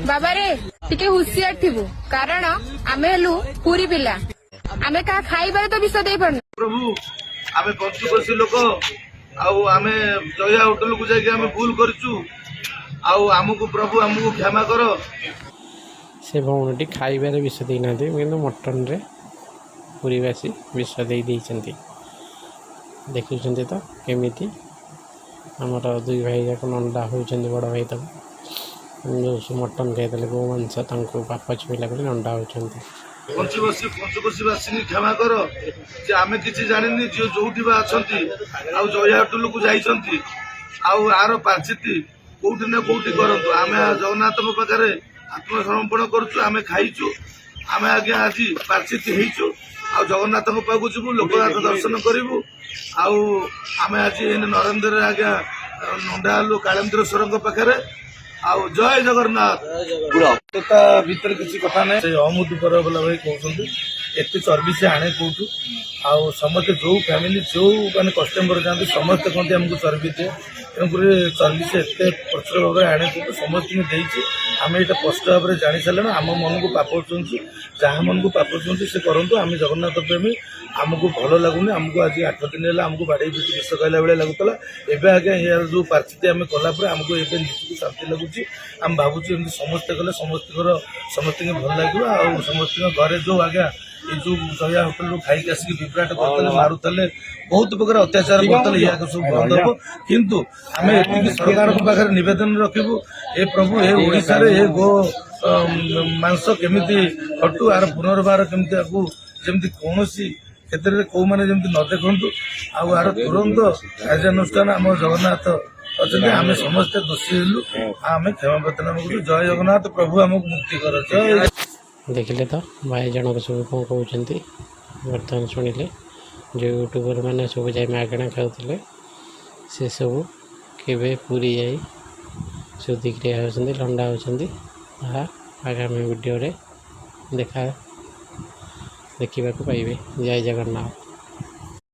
बाबा रे टिके हुसियार थिबु कारण आमे हेलु पूरी पिला आमे का खाइबारे तो विष देई परनु प्रभु आमे पंचकोशी लोक आउ आमे जया होटल को जाके आमे भूल करचु आउ हमको प्रभु हमको क्षमा करो। से भौणटी खाइबारे विष देई नांती किंतु मटन रे पूरीवासी विष देई देइचंती। देखुचंती तो केमिति आमर दुई भाई जाक नंदा होउचंती बड़ भाई तक जो मटन खाइले गो मांस पाप छुईला नंदा होउचंती। पंचकोशीवासी क्षमा कर जे आमे किछि जानिनी जो जोठी बा अछंती आउ जया होटल को जाइछंती आउ आरो पाचिति कोउठी न कोउठी करंतु आमे जगन्नाथ पाखरे आत्मसमर्पण करछु आमे खाइछु आमे आज्ञा आज पाचिति हेइछु आउ जगन्नाथ पाखु जिबु लोकनाथ दर्शन करिबु आउ आमे आज नरेंद्र आज्ञा नंडालु कालेन्द्रेश्वर पाखरे आउ जय जगन्नाथ भीतर किसी कथा ना अमुद पर बोला भाई कहते एत चर्बी से आने कौटू आउ समस्ते जो फैमिली जो मैंने कस्टमर जाते समस्ते कहते आमको चर्बी दिए तेणुक चर्बी से एत प्रचुर भाव में आने कौटू समस्त आम यहाँ स्पष्ट भाव में जानी सारे आम मन को पाप छुँचु जहाँ मन को पाप छुँचु से करूँ आम जगन्नाथ प्रेमी आमको भल लगुनि आमको आज 8 दिन है आमको बाड़े पिटी विष कहला भाई लगुला एवं आज्ञा यार जो पार्थित आम कलापर आमको ये निजी शांति लगुच आम भावुँ एमती समस्ते कले समस्त भल लगे आ समस्त घरे जो आज्ञा ये जो जया होटल खाई आसिक विभ्राट करते मारुले बहुत प्रकार अत्याचार करते या सब बंद हम किंतु आम ये सरकार पाखे नवेदन रखू ए प्रभु ए ओडिशा रे ए गो मांस केमिति हटू आर पुनर्बार केमिति जमी कौन क्षेत्र में कौ मैंने जमी न देखु आर तुरंत कार्यानुष्ठान आम जगन्नाथ अच्छा आम समस्ते दोषी हेलु आम क्षमा प्रार्थना करूँ जय जगन्नाथ प्रभु आमको मुक्ति कर जय देखिले तो भाई जनक सब कौन कहते बर्तमान शुणिले जो यूट्यूबर मैंने सब जाए मागणा खाऊले से सब केवे पूरी जाई सुधिक्रिया होती लंडा होती आगामी वीडियो देखा देखा पाइबे। जय जगन्नाथ।